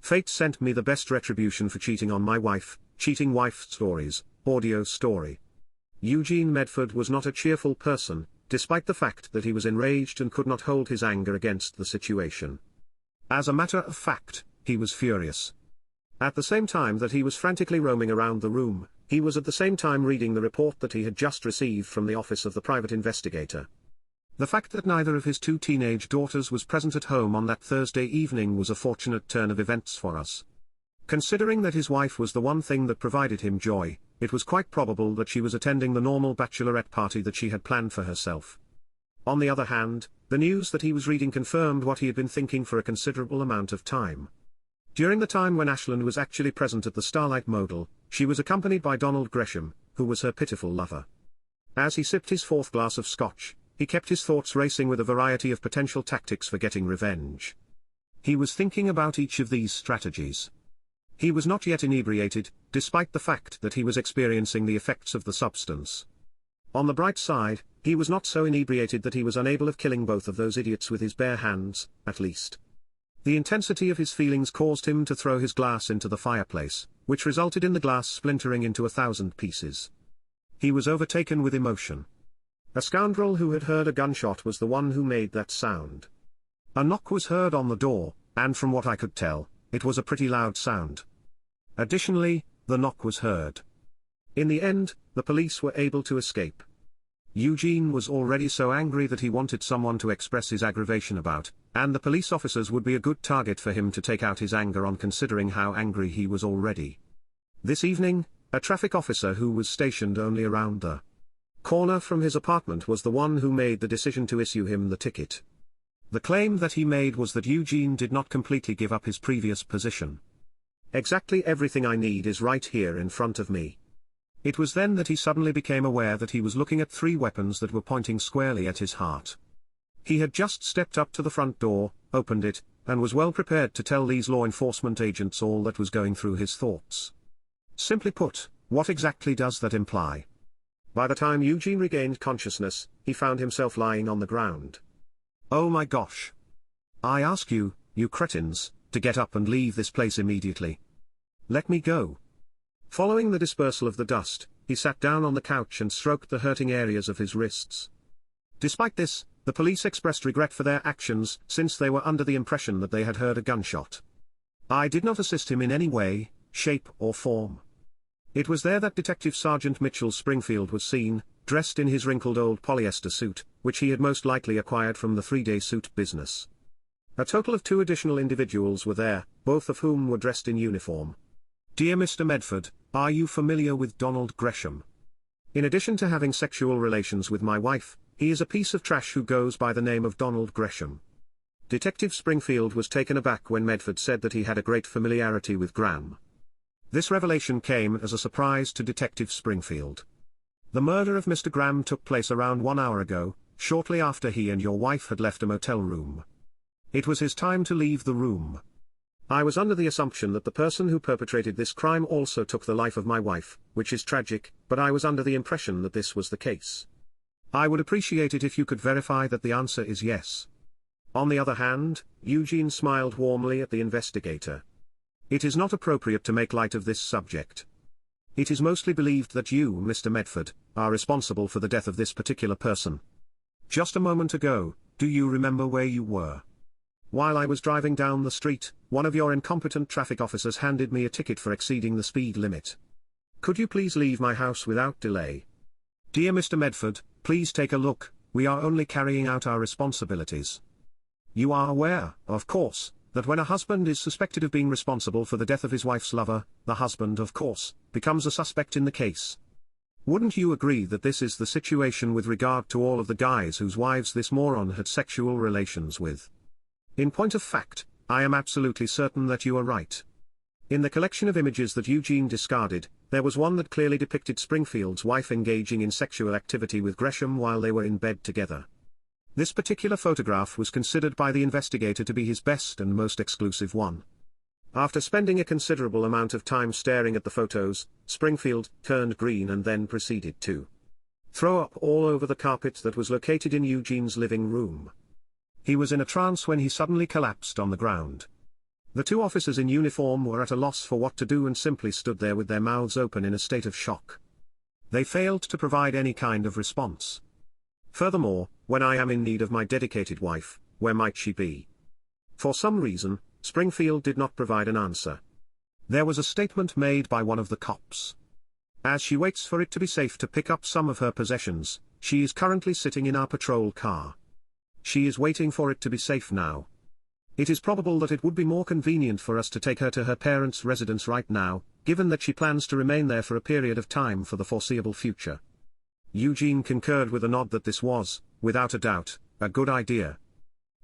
Fate sent me the best retribution for cheating on my wife. Cheating wife stories, audio story. Eugene Medford was not a cheerful person, despite the fact that he was enraged and could not hold his anger against the situation. As a matter of fact, he was furious. At the same time that he was frantically roaming around the room, he was at the same time reading the report that he had just received from the office of the private investigator. The fact that neither of his two teenage daughters was present at home on that Thursday evening was a fortunate turn of events for us. Considering that his wife was the one thing that provided him joy, it was quite probable that she was attending the normal bachelorette party that she had planned for herself. On the other hand, the news that he was reading confirmed what he had been thinking for a considerable amount of time. During the time when Ashland was actually present at the Starlight Model, she was accompanied by Donald Gresham, who was her pitiful lover. As he sipped his fourth glass of scotch, he kept his thoughts racing with a variety of potential tactics for getting revenge. He was thinking about each of these strategies. He was not yet inebriated, despite the fact that he was experiencing the effects of the substance. On the bright side, he was not so inebriated that he was unable of killing both of those idiots with his bare hands, at least. The intensity of his feelings caused him to throw his glass into the fireplace, which resulted in the glass splintering into 1,000 pieces. He was overtaken with emotion. A scoundrel who had heard a gunshot was the one who made that sound. A knock was heard on the door, and from what I could tell, it was a pretty loud sound. Additionally, the knock was heard. In the end, the police were able to escape. Eugene was already so angry that he wanted someone to express his aggravation about, and the police officers would be a good target for him to take out his anger on, considering how angry he was already. This evening, a traffic officer who was stationed only around the corner from his apartment was the one who made the decision to issue him the ticket. The claim that he made was that Eugene did not completely give up his previous position. Exactly everything I need is right here in front of me. It was then that he suddenly became aware that he was looking at 3 weapons that were pointing squarely at his heart. He had just stepped up to the front door, opened it, and was well prepared to tell these law enforcement agents all that was going through his thoughts. Simply put, what exactly does that imply? By the time Eugene regained consciousness, he found himself lying on the ground. Oh my gosh! I ask you, you cretins, to get up and leave this place immediately. Let me go. Following the dispersal of the dust, he sat down on the couch and stroked the hurting areas of his wrists. Despite this, the police expressed regret for their actions, since they were under the impression that they had heard a gunshot. I did not assist him in any way, shape or form. It was there that Detective Sergeant Mitchell Springfield was seen, dressed in his wrinkled old polyester suit, which he had most likely acquired from the 3-day suit business. A total of 2 additional individuals were there, both of whom were dressed in uniform. Dear Mr. Medford, are you familiar with Donald Gresham? In addition to having sexual relations with my wife, he is a piece of trash who goes by the name of Donald Gresham. Detective Springfield was taken aback when Medford said that he had a great familiarity with Graham. This revelation came as a surprise to Detective Springfield. The murder of Mr. Graham took place around 1 hour ago, shortly after he and your wife had left a motel room. It was his time to leave the room. I was under the assumption that the person who perpetrated this crime also took the life of my wife, which is tragic, but I was under the impression that this was the case. I would appreciate it if you could verify that the answer is yes. On the other hand, Eugene smiled warmly at the investigator. It is not appropriate to make light of this subject. It is mostly believed that you, Mr. Medford, are responsible for the death of this particular person. Just a moment ago, do you remember where you were? While I was driving down the street, one of your incompetent traffic officers handed me a ticket for exceeding the speed limit. Could you please leave my house without delay? Dear Mr. Medford, please take a look, we are only carrying out our responsibilities. You are aware, of course, that when a husband is suspected of being responsible for the death of his wife's lover, the husband, of course, becomes a suspect in the case. Wouldn't you agree that this is the situation with regard to all of the guys whose wives this moron had sexual relations with? In point of fact, I am absolutely certain that you are right. In the collection of images that Eugene discarded, there was one that clearly depicted Springfield's wife engaging in sexual activity with Gresham while they were in bed together. This particular photograph was considered by the investigator to be his best and most exclusive one. After spending a considerable amount of time staring at the photos, Springfield turned green and then proceeded to throw up all over the carpet that was located in Eugene's living room. He was in a trance when he suddenly collapsed on the ground. The two officers in uniform were at a loss for what to do and simply stood there with their mouths open in a state of shock. They failed to provide any kind of response. Furthermore, when I am in need of my dedicated wife, where might she be? For some reason, Springfield did not provide an answer. There was a statement made by one of the cops. As she waits for it to be safe to pick up some of her possessions, she is currently sitting in our patrol car. She is waiting for it to be safe now. It is probable that it would be more convenient for us to take her to her parents' residence right now, given that she plans to remain there for a period of time for the foreseeable future. Eugene concurred with a nod that this was, without a doubt, a good idea.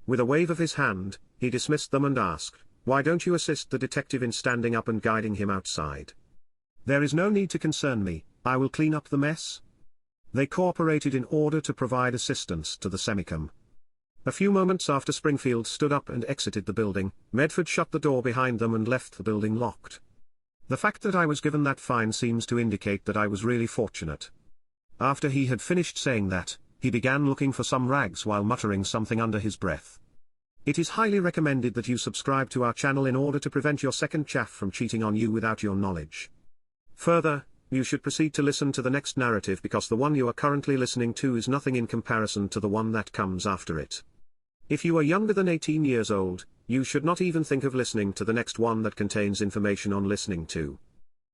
With a wave of his hand, he dismissed them and asked, "Why don't you assist the detective in standing up and guiding him outside?" "There is no need to concern me, I will clean up the mess." They cooperated in order to provide assistance to the semicom. A few moments after Springfield stood up and exited the building, Medford shut the door behind them and left the building locked. "The fact that I was given that fine seems to indicate that I was really fortunate." After he had finished saying that, he began looking for some rags while muttering something under his breath. It is highly recommended that you subscribe to our channel in order to prevent your second chaff from cheating on you without your knowledge. Further, you should proceed to listen to the next narrative because the one you are currently listening to is nothing in comparison to the one that comes after it. If you are younger than 18 years old, you should not even think of listening to the next one that contains information on listening to.